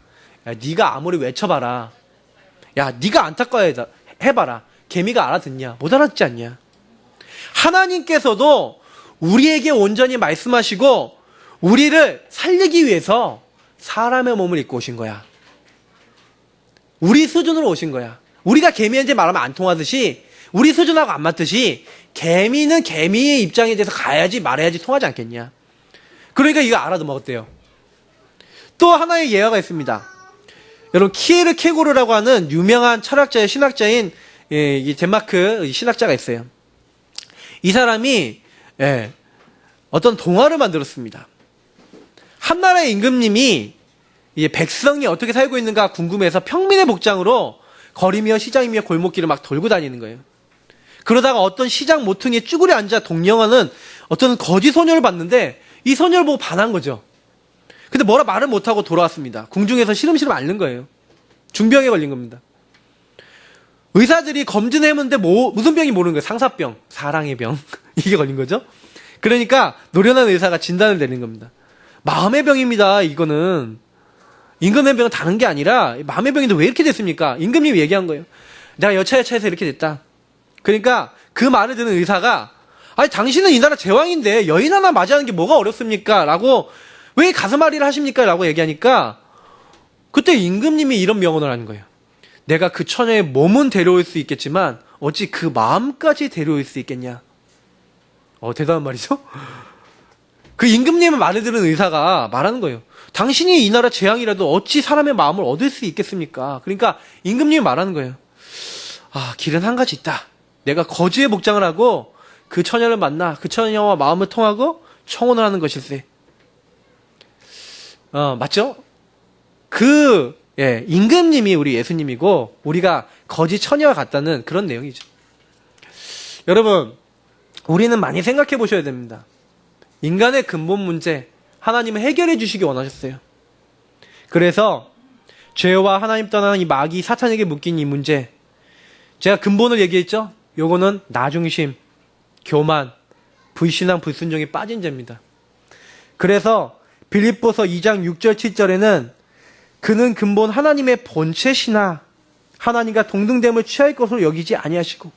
야, 네가 아무리 외쳐봐라. 야, 네가 안타까워해봐라. 개미가 알아듣냐? 못 알아듣지 않냐? 하나님께서도 우리에게 온전히 말씀하시고 우리를 살리기 위해서 사람의 몸을 입고 오신 거야. 우리 수준으로 오신 거야. 우리가 개미한테 말하면 안 통하듯이, 우리 수준하고 안 맞듯이 개미는 개미의 입장에 대해서 가야지 말해야지 통하지 않겠냐. 그러니까 이거 알아듣먹었대요. 또 하나의 예화가 있습니다. 여러분 키에르 케고르라고 하는 유명한 철학자의 신학자인 이 덴마크 신학자가 있어요. 이 사람이 어떤 동화를 만들었습니다. 한나라의 임금님이 백성이 어떻게 살고 있는가 궁금해서 평민의 복장으로 거리며 시장이며 골목길을 막 돌고 다니는 거예요. 그러다가 어떤 시장 모퉁이에 쭈그려 앉아 동령하는 어떤 거지 소녀를 봤는데 이 소녀를 보고 반한 거죠. 근데 뭐라 말을 못하고 돌아왔습니다. 궁중에서 시름시름 앓는 거예요. 중병에 걸린 겁니다. 의사들이 검진해봤는데 무슨 병이 모르는 거예요. 상사병, 사랑의 병 이게 걸린 거죠. 그러니까 노련한 의사가 진단을 내린 겁니다. 마음의 병입니다. 이거는 임금의 병은 다른 게 아니라 마음의 병인데 왜 이렇게 됐습니까? 임금님이 얘기한 거예요. 내가 여차여차해서 이렇게 됐다. 그러니까 그 말을 듣는 의사가 당신은 이 나라 제왕인데 여인 하나 맞이하는 게 뭐가 어렵습니까? 라고 왜 가슴앓이를 하십니까? 라고 얘기하니까 그때 임금님이 이런 명언을 하는 거예요. 내가 그 처녀의 몸은 데려올 수 있겠지만 어찌 그 마음까지 데려올 수 있겠냐. 대단한 말이죠? 그 임금님의 말을 들은 의사가 말하는 거예요. 당신이 이 나라 재앙이라도 어찌 사람의 마음을 얻을 수 있겠습니까? 그러니까 임금님이 말하는 거예요. 길은 한 가지 있다. 내가 거지의 복장을 하고 그 처녀를 만나 그 처녀와 마음을 통하고 청혼을 하는 것일세. 맞죠? 임금님이 우리 예수님이고 우리가 거지 처녀와 같다는 그런 내용이죠. 여러분, 우리는 많이 생각해 보셔야 됩니다. 인간의 근본 문제, 하나님은 해결해 주시기 원하셨어요. 그래서 죄와 하나님 떠나는 이 마귀 사탄에게 묶인 이 문제, 제가 근본을 얘기했죠? 요거는 나중심, 교만, 불신앙, 불순종이 빠진 죄입니다. 그래서 빌립보서 2장 6절 7절에는 그는 근본 하나님의 본체시나 하나님과 동등됨을 취할 것으로 여기지 아니하시고,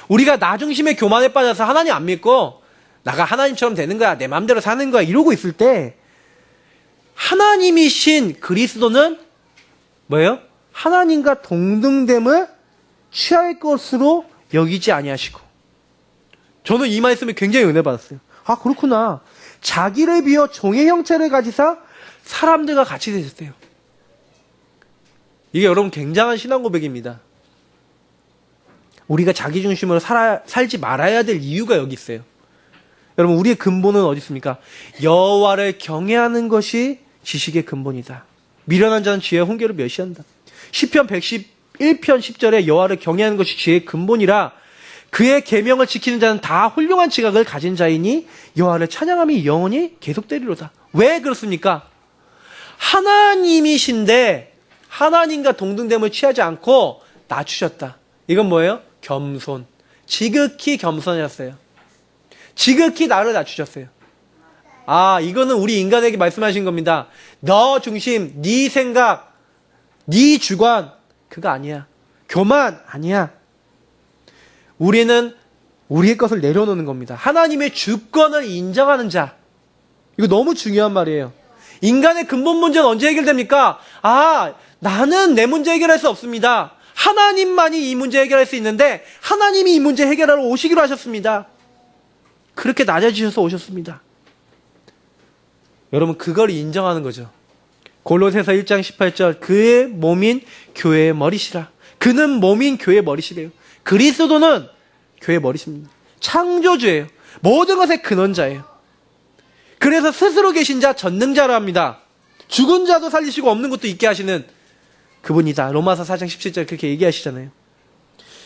우리가 나중심의 교만에 빠져서 하나님 안 믿고 나가 하나님처럼 되는 거야, 내 마음대로 사는 거야 이러고 있을 때 하나님이신 그리스도는 뭐예요? 하나님과 동등됨을 취할 것으로 여기지 아니하시고. 저는 이 말씀에 굉장히 은혜 받았어요. 그렇구나. 자기를 비워 종의 형체를 가지사 사람들과 같이 되셨대요. 이게 여러분 굉장한 신앙 고백입니다. 우리가 자기 중심으로 살지 말아야 될 이유가 여기 있어요. 여러분, 우리의 근본은 어디 있습니까? 여호와를 경외하는 것이 지식의 근본이다. 미련한 자는 지혜와 훈계를 멸시한다. 시편 111편 10절에 여호와를 경외하는 것이 지혜의 근본이라 그의 계명을 지키는 자는 다 훌륭한 지각을 가진 자이니 여호와를 찬양함이 영원히 계속되리로다. 왜 그렇습니까? 하나님이신데 하나님과 동등됨을 취하지 않고 낮추셨다. 이건 뭐예요? 겸손. 지극히 겸손이었어요. 지극히 나를 낮추셨어요. 이거는 우리 인간에게 말씀하신 겁니다. 너 중심, 네 생각, 네 주관, 그거 아니야. 교만 아니야. 우리는 우리의 것을 내려놓는 겁니다. 하나님의 주권을 인정하는 자. 이거 너무 중요한 말이에요. 인간의 근본 문제는 언제 해결됩니까? 나는 내 문제 해결할 수 없습니다. 하나님만이 이 문제 해결할 수 있는데 하나님이 이 문제 해결하러 오시기로 하셨습니다. 그렇게 낮아지셔서 오셨습니다. 여러분, 그걸 인정하는 거죠. 골로새서 1장 18절, 그의 몸인 교회의 머리시라. 그는 몸인 교회의 머리시래요. 그리스도는 교회의 머리십니다. 창조주예요. 모든 것의 근원자예요. 그래서 스스로 계신 자 전능자라 합니다. 죽은 자도 살리시고 없는 것도 있게 하시는 그분이다. 로마서 4장 17절 그렇게 얘기하시잖아요.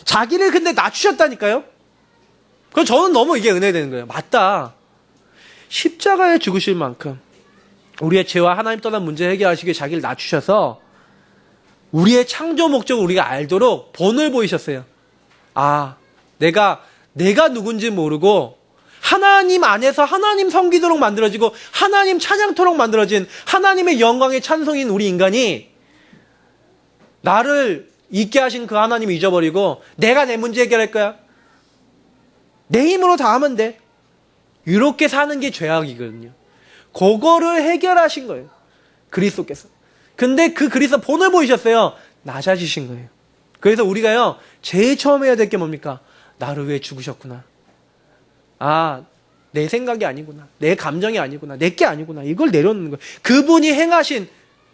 자기를 근데 낮추셨다니까요. 그럼 저는 너무 이게 은혜되는 거예요. 맞다. 십자가에 죽으실 만큼 우리의 죄와 하나님 떠난 문제 해결하시기 위해 자기를 낮추셔서 우리의 창조 목적을 우리가 알도록 본을 보이셨어요. 내가 누군지 모르고 하나님 안에서 하나님 섬기도록 만들어지고 하나님 찬양토록 만들어진 하나님의 영광의 찬송인 우리 인간이 나를 있게 하신 그 하나님을 잊어버리고 내가 내 문제 해결할 거야. 내 힘으로 다 하면 돼. 이렇게 사는 게 죄악이거든요. 그거를 해결하신 거예요. 그리스도께서. 근데 그 그리스도 본을 보이셨어요. 낮아지신 거예요. 그래서 우리가요, 제일 처음 해야 될 게 뭡니까? 나를 위해 죽으셨구나. 내 생각이 아니구나. 내 감정이 아니구나. 내 게 아니구나. 이걸 내려놓는 거예요. 그분이 행하신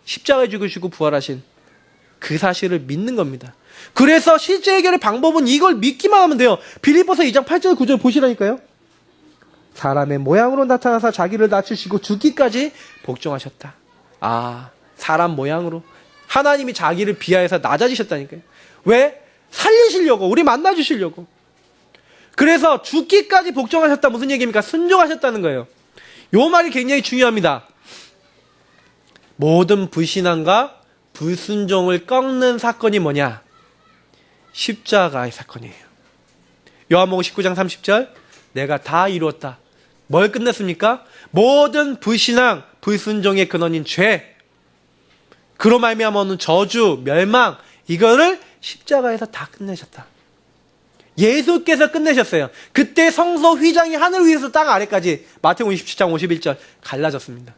십자가에 죽으시고 부활하신 그 사실을 믿는 겁니다. 그래서 실제 해결의 방법은 이걸 믿기만 하면 돼요. 빌립보서 2장 8절 9절 보시라니까요. 사람의 모양으로 나타나서 자기를 낮추시고 죽기까지 복종하셨다. 사람 모양으로. 하나님이 자기를 비하해서 낮아지셨다니까요. 왜? 살리시려고, 우리 만나주시려고. 그래서 죽기까지 복종하셨다. 무슨 얘기입니까? 순종하셨다는 거예요. 요 말이 굉장히 중요합니다. 모든 불신앙과 불순종을 꺾는 사건이 뭐냐? 십자가의 사건이에요. 요한복음 19장 30절, 내가 다 이루었다. 뭘 끝냈습니까? 모든 불신앙, 불순종의 근원인 죄, 그로 말미암아 오는 저주, 멸망, 이거를 십자가에서 다 끝내셨다. 예수께서 끝내셨어요. 그때 성소 휘장이 하늘 위에서 땅 아래까지 마태복음 27장 51절 갈라졌습니다.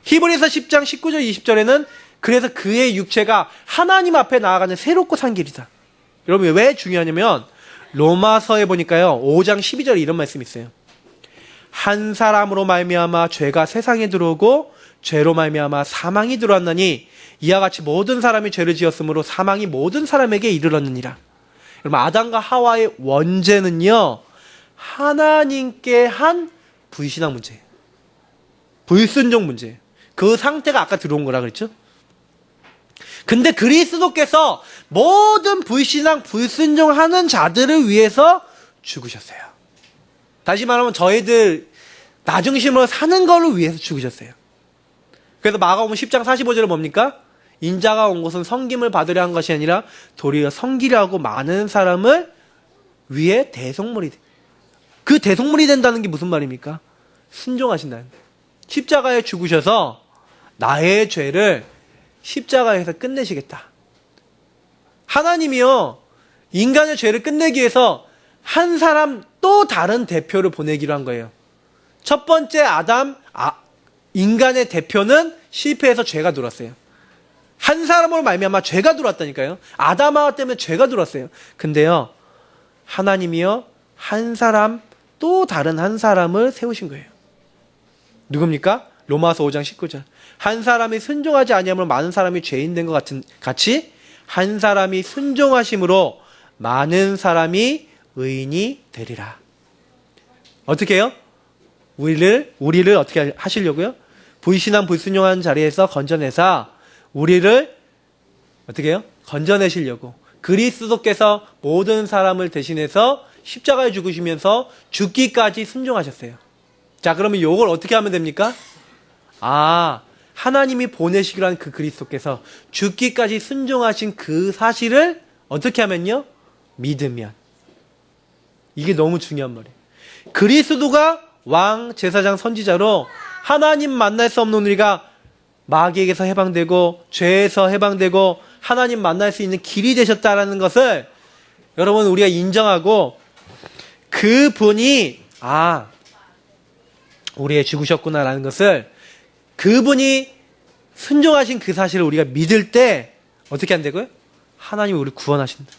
히브리서 10장 19절 20절에는 그래서 그의 육체가 하나님 앞에 나아가는 새롭고 산 길이다. 여러분, 왜 중요하냐면 로마서에 보니까요, 5장 12절에 이런 말씀이 있어요. 한 사람으로 말미암아 죄가 세상에 들어오고 죄로 말미암아 사망이 들어왔나니 이와 같이 모든 사람이 죄를 지었으므로 사망이 모든 사람에게 이르렀느니라. 여러분, 아담과 하와의 원죄는요, 하나님께 한 불신앙 문제예요. 불순종 문제예요. 그 상태가 아까 들어온 거라 그랬죠? 근데 그리스도께서 모든 불신앙, 불순종하는 자들을 위해서 죽으셨어요. 다시 말하면 저희들 나중심으로 사는 거를 위해서 죽으셨어요. 그래서 마가복음 10장 45절은 뭡니까? 인자가 온 것은 섬김을 받으려 한 것이 아니라 도리어 섬기려고 많은 사람을 위해 대속물이 돼. 그 대속물이 된다는 게 무슨 말입니까? 순종하신다는 거예요. 십자가에 죽으셔서 나의 죄를 십자가에서 끝내시겠다. 하나님이요, 인간의 죄를 끝내기 위해서 한 사람 또 다른 대표를 보내기로 한 거예요. 첫 번째 인간의 대표는 실패해서 죄가 들어왔어요. 한 사람으로 말미암아 죄가 들어왔다니까요. 아담하와 때문에 죄가 들어왔어요. 근데요, 하나님이요, 한 사람 또 다른 한 사람을 세우신 거예요. 누굽니까? 로마서 5장 19절. 한 사람이 순종하지 아니함으로 많은 사람이 죄인 된 것 같이 한 사람이 순종하심으로 많은 사람이 의인이 되리라. 어떻게 해요? 우리를 어떻게 하시려고요? 불신앙 불순종하는 자리에서 건져내사 우리를 어떻게 해요? 건져내시려고. 그리스도께서 모든 사람을 대신해서 십자가에 죽으시면서 죽기까지 순종하셨어요. 자, 그러면 이걸 어떻게 하면 됩니까? 하나님이 보내시기로 한 그 그리스도께서 죽기까지 순종하신 그 사실을 어떻게 하면요? 믿으면. 이게 너무 중요한 말이에요. 그리스도가 왕, 제사장, 선지자로 하나님 만날 수 없는 우리가 마귀에게서 해방되고 죄에서 해방되고 하나님 만날 수 있는 길이 되셨다라는 것을 여러분, 우리가 인정하고 그분이 우리의 죽으셨구나라는 것을, 그분이 순종하신 그 사실을 우리가 믿을 때 어떻게 한다고요? 하나님이 우리를 구원하신다.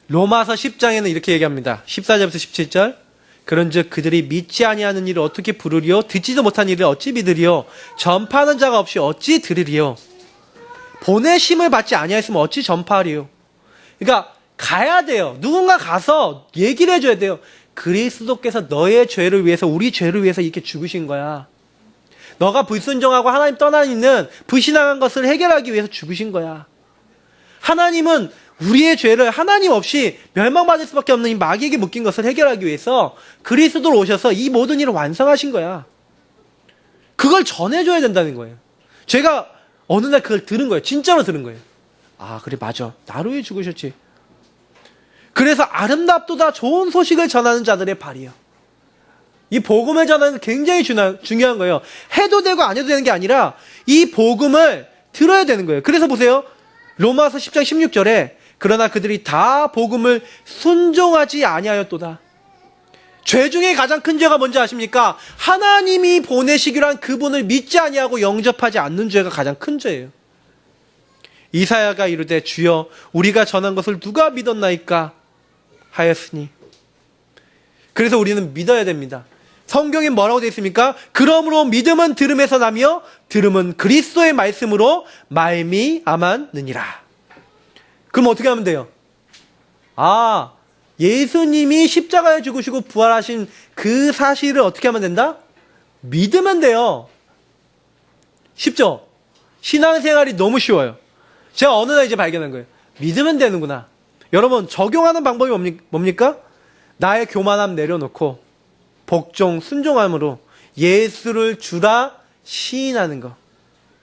로마서 10장에는 이렇게 얘기합니다. 14절부터 17절. 그런즉 그들이 믿지 아니하는 일을 어떻게 부르리요? 듣지도 못한 일을 어찌 믿으리요? 전파하는 자가 없이 어찌 들으리요? 보내심을 받지 아니하였으면 어찌 전파하리요? 그러니까 가야 돼요. 누군가 가서 얘기를 해줘야 돼요. 그리스도께서 너의 죄를 위해서, 우리 죄를 위해서 이렇게 죽으신 거야. 너가 불순종하고 하나님 떠나 있는 불신앙한 것을 해결하기 위해서 죽으신 거야. 하나님은 우리의 죄를 하나님 없이 멸망받을 수밖에 없는 이 마귀에게 묶인 것을 해결하기 위해서 그리스도로 오셔서 이 모든 일을 완성하신 거야. 그걸 전해줘야 된다는 거예요. 제가 어느 날 그걸 들은 거예요. 진짜로 들은 거예요. 그래, 맞아. 나로 위해 죽으셨지. 그래서 아름답도다 좋은 소식을 전하는 자들의 발이요. 이 복음을 전하는 게 굉장히 중요한 거예요. 해도 되고 안 해도 되는 게 아니라 이 복음을 들어야 되는 거예요. 그래서 보세요. 로마서 10장 16절에 그러나 그들이 다 복음을 순종하지 아니하였도다. 죄 중에 가장 큰 죄가 뭔지 아십니까? 하나님이 보내시기로 한 그분을 믿지 아니하고 영접하지 않는 죄가 가장 큰 죄예요. 이사야가 이르되 주여 우리가 전한 것을 누가 믿었나이까 하였으니. 그래서 우리는 믿어야 됩니다. 성경에 뭐라고 되어 있습니까? 그러므로 믿음은 들음에서 나며 들음은 그리스도의 말씀으로 말미암았느니라. 그럼 어떻게 하면 돼요? 예수님이 십자가에 죽으시고 부활하신 그 사실을 어떻게 하면 된다? 믿으면 돼요. 쉽죠? 신앙생활이 너무 쉬워요. 제가 어느 날 이제 발견한 거예요. 믿으면 되는구나. 여러분, 적용하는 방법이 뭡니까? 나의 교만함 내려놓고 복종, 순종함으로 예수를 주라 시인하는 거.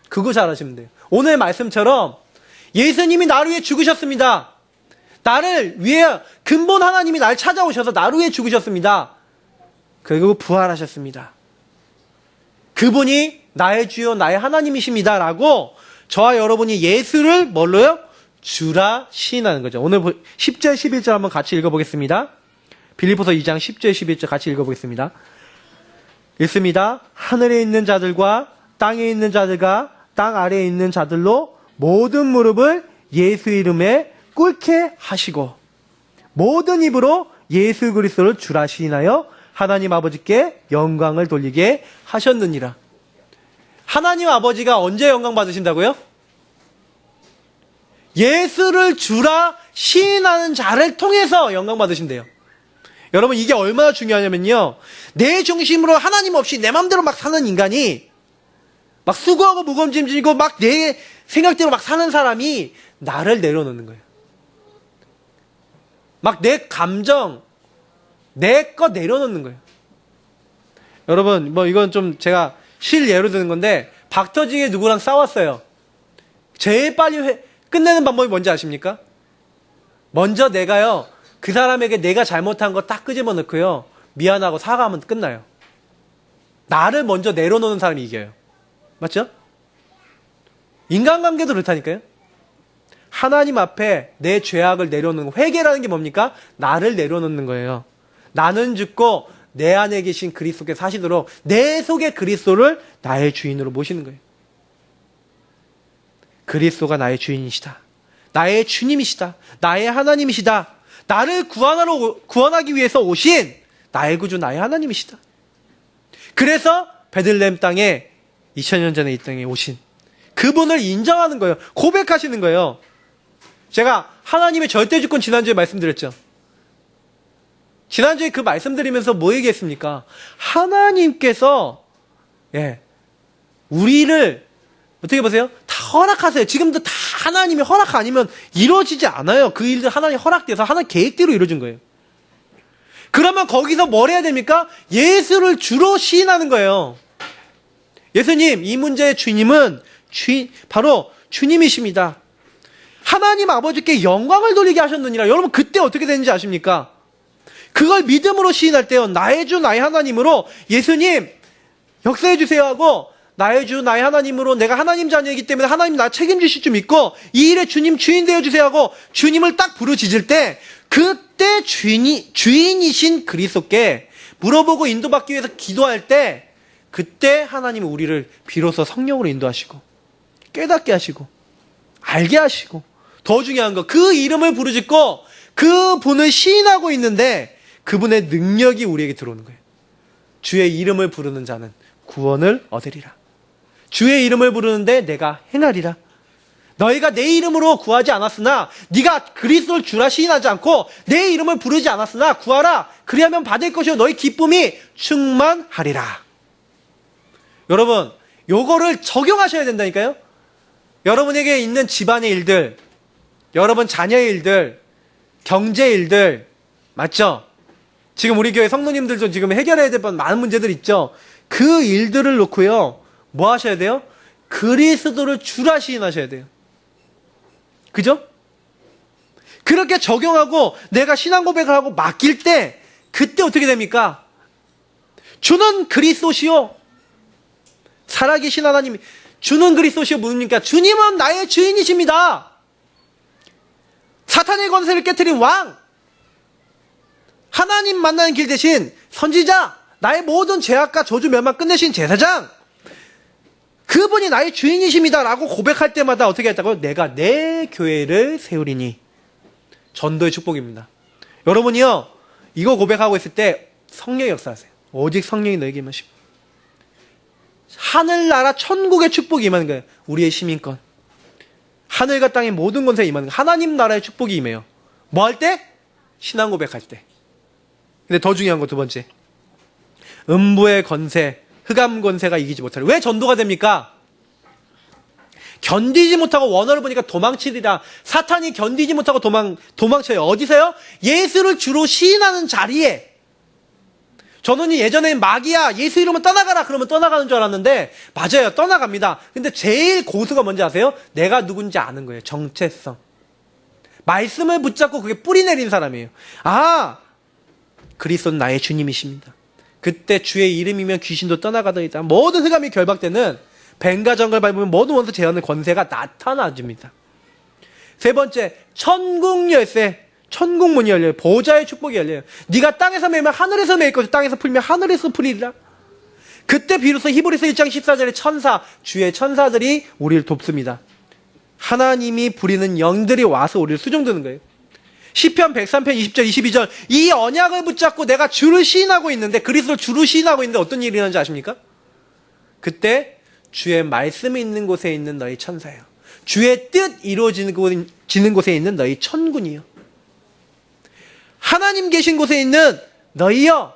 그거 잘하시면 돼요. 오늘 말씀처럼 예수님이 나를 위해 죽으셨습니다. 나를 위해 근본 하나님이 나를 찾아오셔서 나를 위해 죽으셨습니다. 그리고 부활하셨습니다. 그분이 나의 주요 나의 하나님이십니다. 라고 저와 여러분이 예수를 뭘로요? 주라 시인하는 거죠. 오늘 10절 11절 한번 같이 읽어보겠습니다. 빌립보서 2장 10절 11절 같이 읽어보겠습니다. 읽습니다. 하늘에 있는 자들과 땅에 있는 자들과 땅 아래에 있는 자들로 모든 무릎을 예수 이름에 꿇게 하시고 모든 입으로 예수 그리스도를 주라 시인하여 하나님 아버지께 영광을 돌리게 하셨느니라. 하나님 아버지가 언제 영광 받으신다고요? 예수를 주라 시인하는 자를 통해서 영광 받으신대요. 여러분, 이게 얼마나 중요하냐면요, 내 중심으로 하나님 없이 내 맘대로 막 사는 인간이, 막 수고하고 무거운 짐 지고 막 내 생각대로 막 사는 사람이 나를 내려놓는 거예요. 막 내 감정, 내 거 내려놓는 거예요. 여러분, 이건 좀 제가 실예로 드는 건데, 박터지게 누구랑 싸웠어요. 제일 빨리 끝내는 방법이 뭔지 아십니까? 먼저 내가요, 그 사람에게 내가 잘못한 거 딱 끄집어 넣고요, 미안하고 사과하면 끝나요. 나를 먼저 내려놓는 사람이 이겨요. 맞죠? 인간관계도 그렇다니까요. 하나님 앞에 내 죄악을 내려놓는 거, 회개라는 게 뭡니까? 나를 내려놓는 거예요. 나는 죽고 내 안에 계신 그리스도께 사시도록 내 속에 그리스도를 나의 주인으로 모시는 거예요. 그리스도가 나의 주인이시다. 나의 주님이시다. 나의 하나님이시다. 나를 구원하기 위해서 오신 나의 구주, 나의 하나님이시다. 그래서 베들레헴 땅에 2000년 전에 이 땅에 오신 그분을 인정하는 거예요. 고백하시는 거예요. 제가 하나님의 절대주권 지난주에 말씀드렸죠. 지난주에 그 말씀드리면서 뭐 얘기했습니까? 하나님께서 우리를 어떻게 보세요? 다 허락하세요. 지금도 다 하나님이 허락 아니면 이루어지지 않아요. 그 일들 하나님 허락돼서 하나님 계획대로 이루어진 거예요. 그러면 거기서 뭘 해야 됩니까? 예수를 주로 시인하는 거예요. 예수님, 이 문제의 주님은 바로 주님이십니다. 하나님 아버지께 영광을 돌리게 하셨느니라. 여러분, 그때 어떻게 되는지 아십니까? 그걸 믿음으로 시인할 때요, 나의 주 나의 하나님으로 예수님 역사해 주세요 하고 나의 주, 나의 하나님으로 내가 하나님 자녀이기 때문에 하나님 나 책임지실 줄 믿고 이 일에 주님 주인 되어주세요 하고 주님을 딱 부르짖을 때 그때 주인이신 그리스도께 물어보고 인도받기 위해서 기도할 때 그때 하나님은 우리를 비로소 성령으로 인도하시고 깨닫게 하시고 알게 하시고 더 중요한 거 그 이름을 부르짖고 그 분을 시인하고 있는데 그분의 능력이 우리에게 들어오는 거예요. 주의 이름을 부르는 자는 구원을 얻으리라. 주의 이름을 부르는데 내가 행하리라. 너희가 내 이름으로 구하지 않았으나 네가 그리스도를 주라 시인하지 않고 내 이름을 부르지 않았으나 구하라. 그리하면 받을 것이요 너희 기쁨이 충만하리라. 여러분 요거를 적용하셔야 된다니까요. 여러분에게 있는 집안의 일들, 여러분 자녀의 일들, 경제 일들 맞죠? 지금 우리 교회 성도님들도 지금 해결해야 될 많은 문제들 있죠? 그 일들을 놓고요 뭐 하셔야 돼요? 그리스도를 주라 시인하셔야 돼요. 그죠? 그렇게 적용하고 내가 신앙 고백을 하고 맡길 때 그때 어떻게 됩니까? 주는 그리스도시요 살아계신 하나님이 주는 그리스도시요 뭡니까? 주님은 나의 주인이십니다. 사탄의 권세를 깨트린 왕, 하나님 만나는 길 대신 선지자, 나의 모든 죄악과 저주 멸망 끝내신 제사장, 그분이 나의 주인이십니다 라고 고백할 때마다 어떻게 했다고요? 내가 내 교회를 세우리니. 전도의 축복입니다. 여러분이요 이거 고백하고 있을 때 성령의 역사하세요. 오직 성령이 너에게 임하시고 하늘나라 천국의 축복이 임하는 거예요. 우리의 시민권, 하늘과 땅의 모든 권세에 임하는 거예요. 하나님 나라의 축복이 임해요. 뭐 할 때? 신앙 고백할 때. 근데 더 중요한 거 두 번째, 음부의 권세, 흑암 권세가 이기지 못하리. 왜 전도가 됩니까? 견디지 못하고 원어를 보니까 도망치리라. 사탄이 견디지 못하고 도망쳐요. 어디서요? 예수를 주로 시인하는 자리에. 저는 예전에 마귀야 예수 이름은 떠나가라 그러면 떠나가는 줄 알았는데 맞아요, 떠나갑니다. 근데 제일 고수가 뭔지 아세요? 내가 누군지 아는 거예요. 정체성. 말씀을 붙잡고 그게 뿌리 내린 사람이에요. 아, 그리스도는 나의 주님이십니다. 그때 주의 이름이면 귀신도 떠나가더이다. 모든 흑암이 결박되는 뱀과 정글 밟으면 모든 원수 제한의 권세가 나타나집니다. 세 번째, 천국 열쇠. 천국 문이 열려요. 보좌의 축복이 열려요. 네가 땅에서 매면 하늘에서 매일 것이고 땅에서 풀면 하늘에서 풀리리라. 그때 비로소 히브리서 1장 14절에 천사, 주의 천사들이 우리를 돕습니다. 하나님이 부리는 영들이 와서 우리를 수종드는 거예요. 시편 103편 20절 22절 이 언약을 붙잡고 내가 주를 시인하고 있는데, 그리스도를 주를 시인하고 있는데 어떤 일이 일어나는지 아십니까? 그때 주의 말씀이 있는 곳에 있는 너희 천사예요. 주의 뜻 이루어지는 곳에 있는 너희 천군이요. 하나님 계신 곳에 있는 너희요,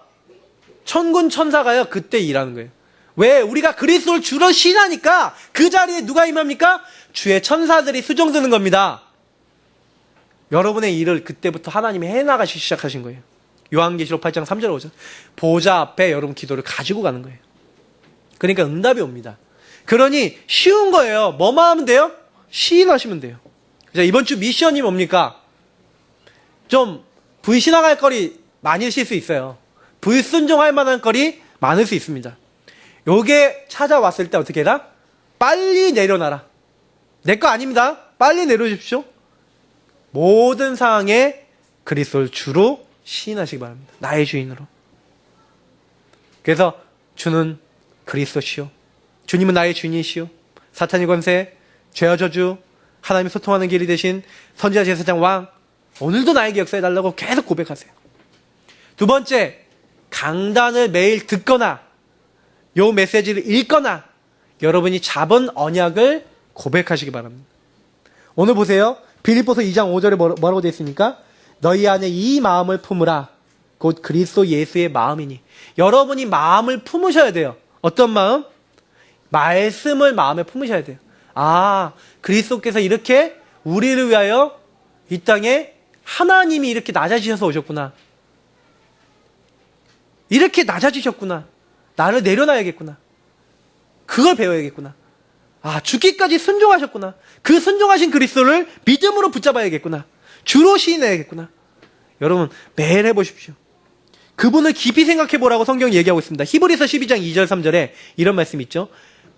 천군 천사가요, 그때 일하는 거예요. 왜? 우리가 그리스도를 주로 시인하니까 그 자리에 누가 임합니까? 주의 천사들이 수종드는 겁니다. 여러분의 일을 그때부터 하나님이 해나가시기 시작하신 거예요. 요한계시록 8장 3절 5절 보좌 앞에 여러분 기도를 가지고 가는 거예요. 그러니까 응답이 옵니다. 그러니 쉬운 거예요. 뭐만 하면 돼요? 시인하시면 돼요. 자, 이번 주 미션이 뭡니까? 좀 불신앙할 거리 많으실 수 있어요. 불순종할 만한 거리 많을 수 있습니다. 요게 찾아왔을 때 어떻게 해라? 빨리 내려놔라. 내 거 아닙니다. 빨리 내려주십시오. 모든 상황에 그리스도를 주로 시인하시기 바랍니다. 나의 주인으로. 그래서 주는 그리스도시요, 주님은 나의 주인이시요, 사탄의 권세, 죄와 저주, 하나님이 소통하는 길이 되신 선지자 제사장 왕, 오늘도 나에게 역사해달라고 계속 고백하세요. 두 번째, 강단을 매일 듣거나 요 메시지를 읽거나 여러분이 잡은 언약을 고백하시기 바랍니다. 오늘 보세요. 빌립보서 2장 5절에 뭐라고 되어 있습니까? 너희 안에 이 마음을 품으라. 곧 그리스도 예수의 마음이니. 여러분이 마음을 품으셔야 돼요. 어떤 마음? 말씀을 마음에 품으셔야 돼요. 아, 그리스도께서 이렇게 우리를 위하여 이 땅에 하나님이 이렇게 낮아지셔서 오셨구나. 이렇게 낮아지셨구나. 나를 내려놔야겠구나. 그걸 배워야겠구나. 아, 죽기까지 순종하셨구나. 그 순종하신 그리스도를 믿음으로 붙잡아야겠구나. 주로 시인해야겠구나. 여러분 매일 해보십시오. 그분을 깊이 생각해보라고 성경이 얘기하고 있습니다. 히브리서 12장 2절 3절에 이런 말씀이 있죠.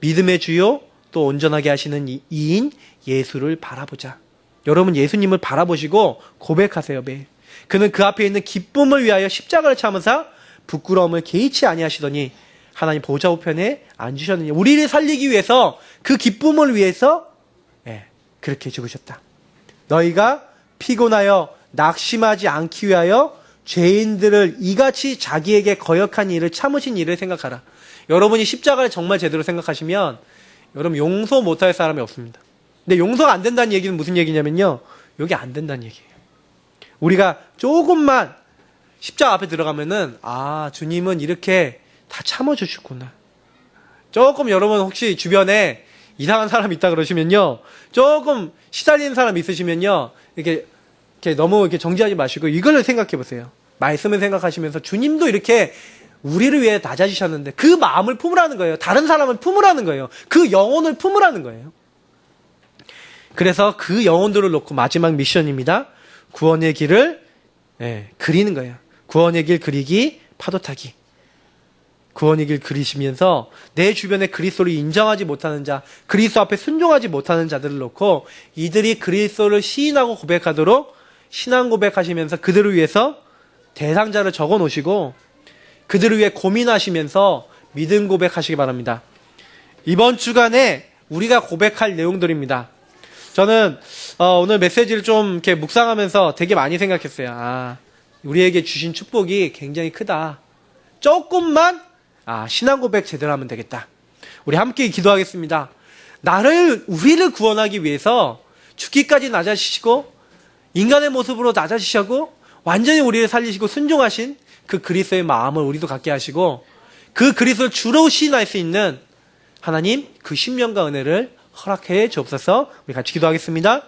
믿음의 주요 또 온전하게 하시는 이인 예수를 바라보자. 여러분 예수님을 바라보시고 고백하세요. 매일. 그는 그 앞에 있는 기쁨을 위하여 십자가를 참으사 부끄러움을 개의치 아니하시더니 하나님 보좌 우편에 앉으셨느니 우리를 살리기 위해서 그 기쁨을 위해서 그렇게 죽으셨다. 너희가 피곤하여 낙심하지 않기 위하여 죄인들을 이같이 자기에게 거역한 일을 참으신 일을 생각하라. 여러분이 십자가를 정말 제대로 생각하시면 여러분 용서 못할 사람이 없습니다. 근데 용서가 안 된다는 얘기는 무슨 얘기냐면요. 여기 안 된다는 얘기예요. 우리가 조금만 십자가 앞에 들어가면은 주님은 이렇게 다 참아주시구나. 조금 여러분 혹시 주변에 이상한 사람 있다 그러시면요. 조금 시달리는 사람 있으시면요. 이렇게 너무 이렇게 정지하지 마시고 이걸 생각해 보세요. 말씀을 생각하시면서 주님도 이렇게 우리를 위해 낮아지셨는데 그 마음을 품으라는 거예요. 다른 사람을 품으라는 거예요. 그 영혼을 품으라는 거예요. 그래서 그 영혼들을 놓고 마지막 미션입니다. 구원의 길을 그리는 거예요. 구원의 길 그리기, 파도 타기. 구원의 길 그리시면서 내 주변에 그리스도를 인정하지 못하는 자, 그리스도 앞에 순종하지 못하는 자들을 놓고 이들이 그리스도를 시인하고 고백하도록 신앙 고백하시면서 그들을 위해서 대상자를 적어 놓으시고 그들을 위해 고민하시면서 믿음 고백하시기 바랍니다. 이번 주간에 우리가 고백할 내용들입니다. 저는 오늘 메시지를 좀 이렇게 묵상하면서 되게 많이 생각했어요. 우리에게 주신 축복이 굉장히 크다. 조금만 신앙 고백 제대로 하면 되겠다. 우리 함께 기도하겠습니다. 우리를 구원하기 위해서 죽기까지 낮아지시고 인간의 모습으로 낮아지시고 완전히 우리를 살리시고 순종하신 그 그리스도의 마음을 우리도 갖게 하시고 그 그리스도를 주로 시인할 수 있는 하나님 그 신명과 은혜를 허락해 주옵소서. 우리 같이 기도하겠습니다.